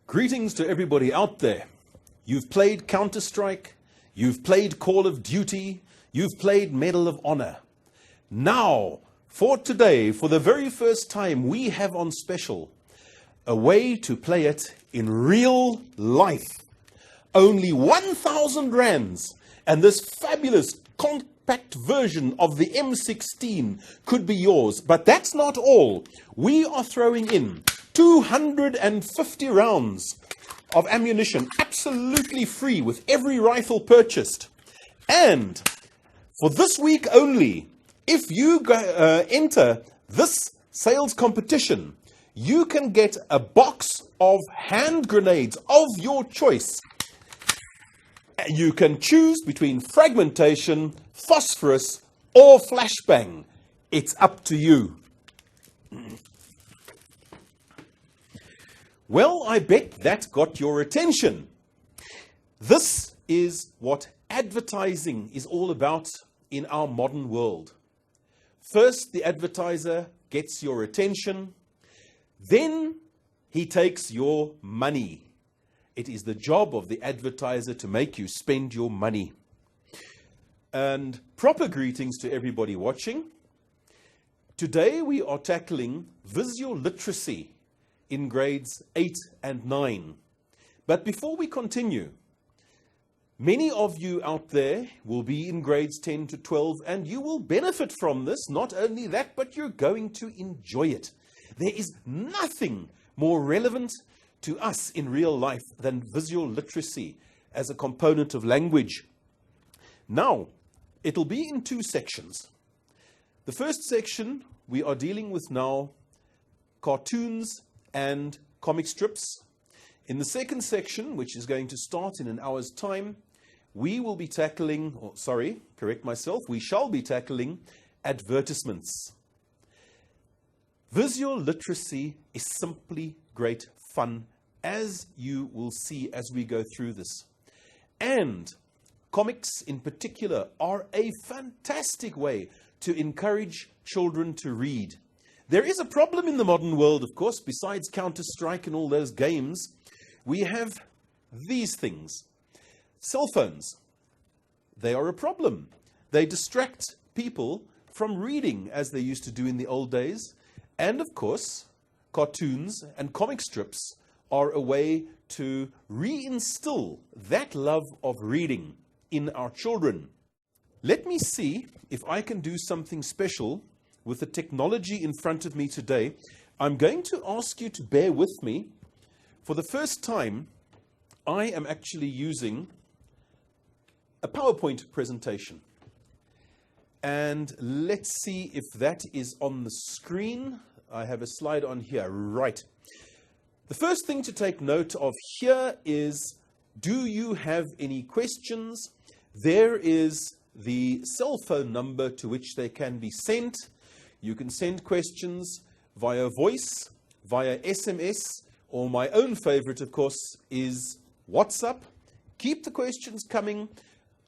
Greetings to everybody out there. You've played Counter-Strike, you've played Call of Duty, you've played Medal of Honor. Now, for today, for the very first time, we have on special a way to play it in real life. Only 1,000 rands, and this fabulous compact version of the M16 could be yours. But that's not all. We are throwing in 250 rounds of ammunition, absolutely free with every rifle purchased. And for this week only, if you enter this sales competition, you can get a box of hand grenades of your choice. You can choose between fragmentation, phosphorus, or flashbang. It's up to you. Well, I bet that got your attention. This is what advertising is all about in our modern world. First, the advertiser gets your attention. Then he takes your money. It is the job of the advertiser to make you spend your money. And proper greetings to everybody watching. Today we are tackling visual literacy in grades 8 and 9. But before we continue, many of you out there will be in grades 10 to 12 and you will benefit from this. Not only that, but you're going to enjoy it. There is nothing more relevant to us in real life than visual literacy as a component of language. Now, it'll be in two sections. The first section we are dealing with now, cartoons and comic strips. In the second section, which is going to start in an hour's time, we will be tackling, we shall be tackling advertisements. Visual literacy is simply great fun, as you will see as we go through this. And comics in particular are a fantastic way to encourage children to read. There is a problem in the modern world, of course, besides Counter-Strike and all those games. We have these things. Cell phones. They are a problem. They distract people from reading as they used to do in the old days. And of course, cartoons and comic strips are a way to reinstill that love of reading in our children. Let me see if I can do something special with the technology in front of me today. I'm going to ask you to bear with me. For the first time, I am actually using a PowerPoint presentation. And let's see if that is on the screen. I have a slide on here. Right. The first thing to take note of here is, do you have any questions? There is the cell phone number to which they can be sent. You can send questions via voice, via SMS, or my own favorite, of course, is WhatsApp. Keep the questions coming.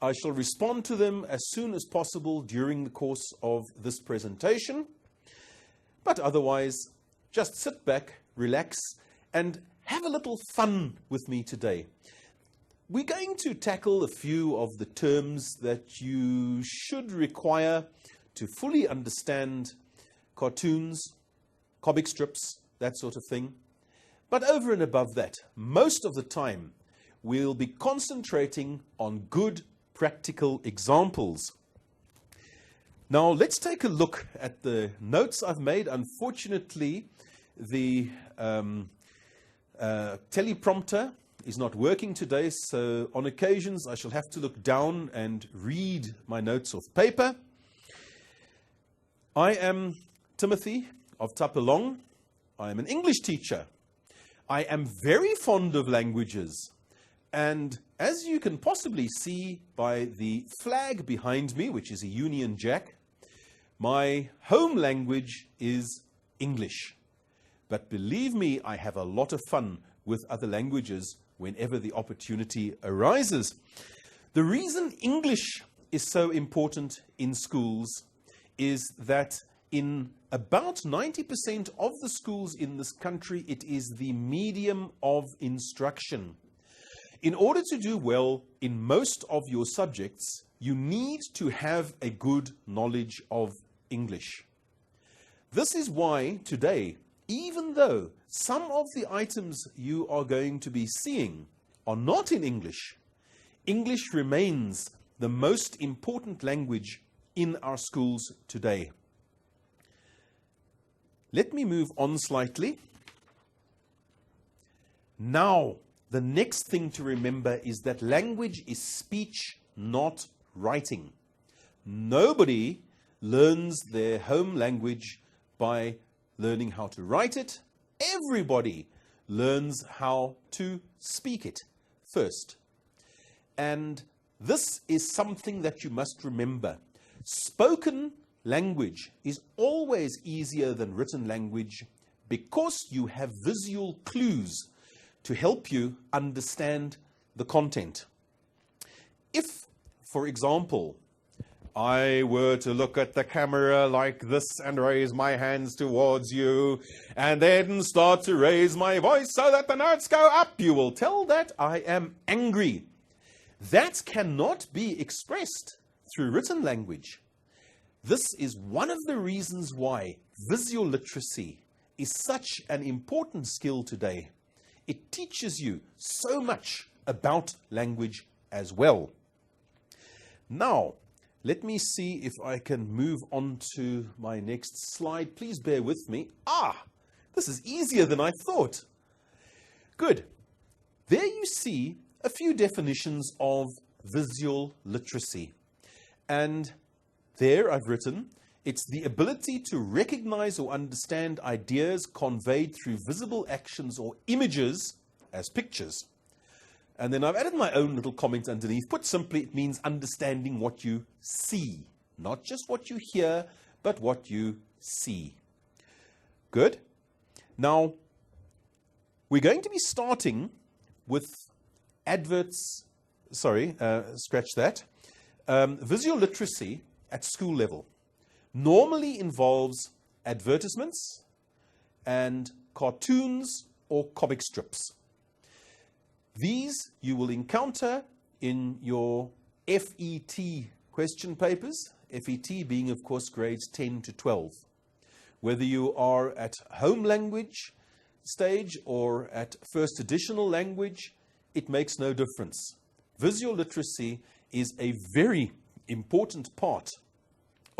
I shall respond to them as soon as possible during the course of this presentation. But otherwise, just sit back, relax, and have a little fun with me today. We're going to tackle a few of the terms that you should require to fully understand cartoons, comic strips, that sort of thing. But over and above that, most of the time, we'll be concentrating on good practical examples. Now, let's take a look at the notes I've made. Unfortunately, the teleprompter is not working today, so on occasions I shall have to look down and read my notes off paper. I am Timothy of Tapalong. I am an English teacher. I am very fond of languages. And as you can possibly see by the flag behind me, which is a Union Jack, my home language is English. But believe me, I have a lot of fun with other languages whenever the opportunity arises. The reason English is so important in schools is that in about 90% of the schools in this country, it is the medium of instruction. In order to do well in most of your subjects, you need to have a good knowledge of English. This is why today, even though some of the items you are going to be seeing are not in English, English remains the most important language in our schools today. Let me move on slightly. Now, the next thing to remember is that language is speech, not writing. Nobody learns their home language by learning how to write it. Everybody learns how to speak it first. And this is something that you must remember. Spoken language is always easier than written language because you have visual clues to help you understand the content. If, for example, I were to look at the camera like this and raise my hands towards you and then start to raise my voice so that the notes go up, you will tell that I am angry. That cannot be expressed through written language. This is one of the reasons why visual literacy is such an important skill today. It teaches you so much about language as well. Now, let me see if I can move on to my next slide. Please bear with me. This is easier than I thought. Good. There you see a few definitions of visual literacy. And there I've written, it's the ability to recognize or understand ideas conveyed through visible actions or images as pictures. And then I've added my own little comment underneath. Put simply, it means understanding what you see. Not just what you hear, but what you see. Good. Now, we're going to be starting with adverts. Scratch that. Visual literacy at school level normally involves advertisements and cartoons or comic strips. These you will encounter in your FET question papers, FET being, of course, grades 10 to 12. Whether you are at home language stage or at first additional language, it makes no difference. Visual literacy is a very important part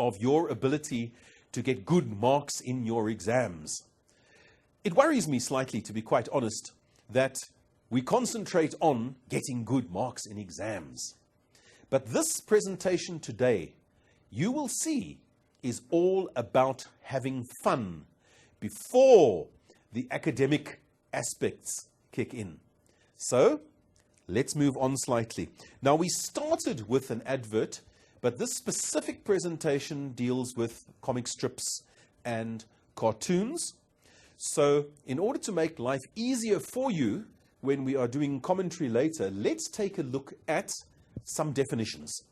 of your ability to get good marks in your exams. It worries me slightly, to be quite honest, that we concentrate on getting good marks in exams. But this presentation today, you will see, is all about having fun before the academic aspects kick in. So, let's move on slightly. Now, we started with an advert, but this specific presentation deals with comic strips and cartoons. So, in order to make life easier for you when we are doing commentary later, let's take a look at some definitions.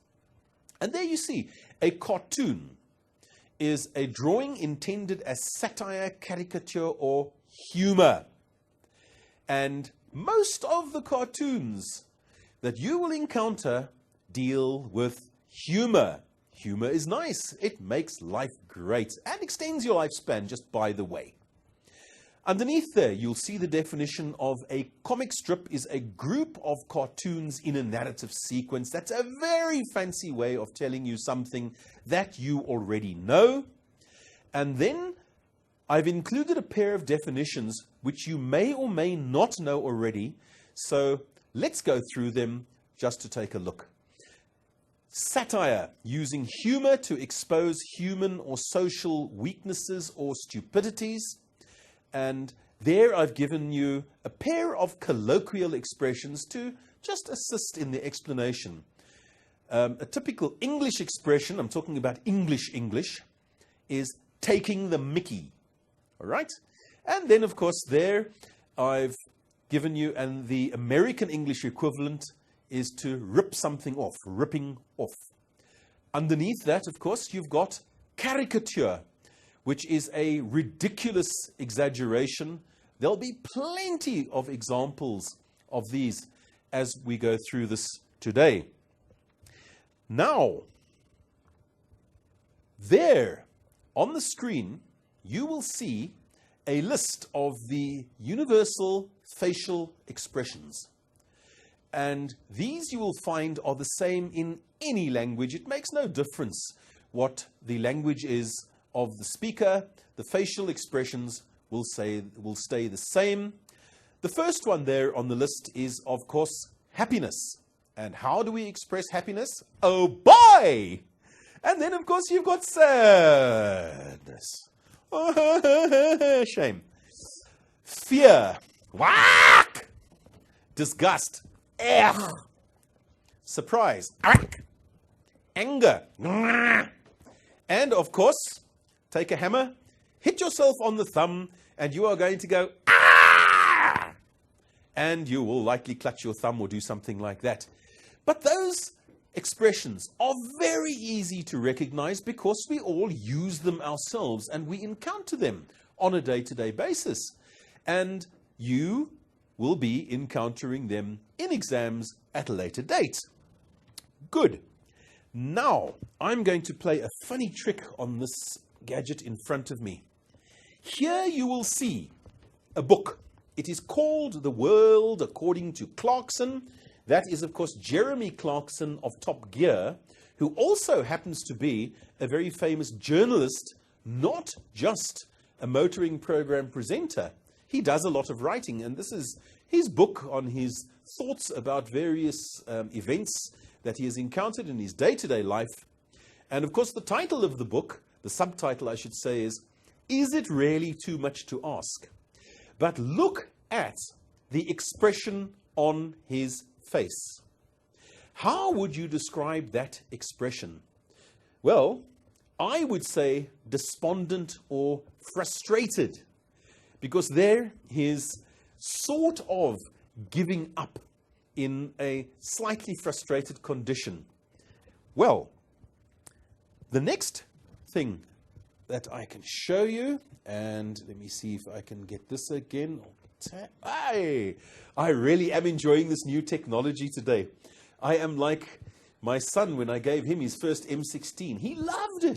And there you see, a cartoon is a drawing intended as satire, caricature, or humor. And most of the cartoons that you will encounter deal with humor. Humor is nice. It makes life great and extends your lifespan, just by the way. Underneath there, you'll see the definition of a comic strip is a group of cartoons in a narrative sequence. That's a very fancy way of telling you something that you already know. And then I've included a pair of definitions which you may or may not know already. So let's go through them just to take a look. Satire, using humor to expose human or social weaknesses or stupidities. And there I've given you a pair of colloquial expressions to just assist in the explanation. A typical English expression, I'm talking about English, is taking the mickey. All right? And then, of course, there I've given you, and the American English equivalent is to rip something off, ripping off. Underneath that, of course, you've got caricature, which is a ridiculous exaggeration. There'll be plenty of examples of these as we go through this today. Now, there on the screen, you will see a list of the universal facial expressions. And these you will find are the same in any language. It makes no difference what the language is of the speaker. The facial expressions will stay the same. The first one there on the list is, of course, happiness. And how do we express happiness? Oh boy! And then, of course, you've got sadness. Shame. Fear. Whack! Disgust. Ugh. Surprise. Anger. And, of course, take a hammer, hit yourself on the thumb, and you are going to go, ah! And you will likely clutch your thumb or do something like that. But those expressions are very easy to recognize because we all use them ourselves and we encounter them on a day-to-day basis. And you will be encountering them in exams at a later date. Good. Now, I'm going to play a funny trick on this gadget in front of me. Here you will see a book. It is called The World According to Clarkson. That is, of course, Jeremy Clarkson of Top Gear, who also happens to be a very famous journalist, not just a motoring program presenter. He does a lot of writing, and this is his book on his thoughts about various events that he has encountered in his day-to-day life. And, of course, the title of the book, the subtitle, I should say, is It Really Too Much to Ask? But look at the expression on his face. How would you describe that expression? Well, I would say despondent or frustrated, because there he is sort of giving up in a slightly frustrated condition. Well, the next thing that I can show you, and let me see if I can get this again. Hey, I really am enjoying this new technology today. I am like my son when I gave him his first M16. He loved it.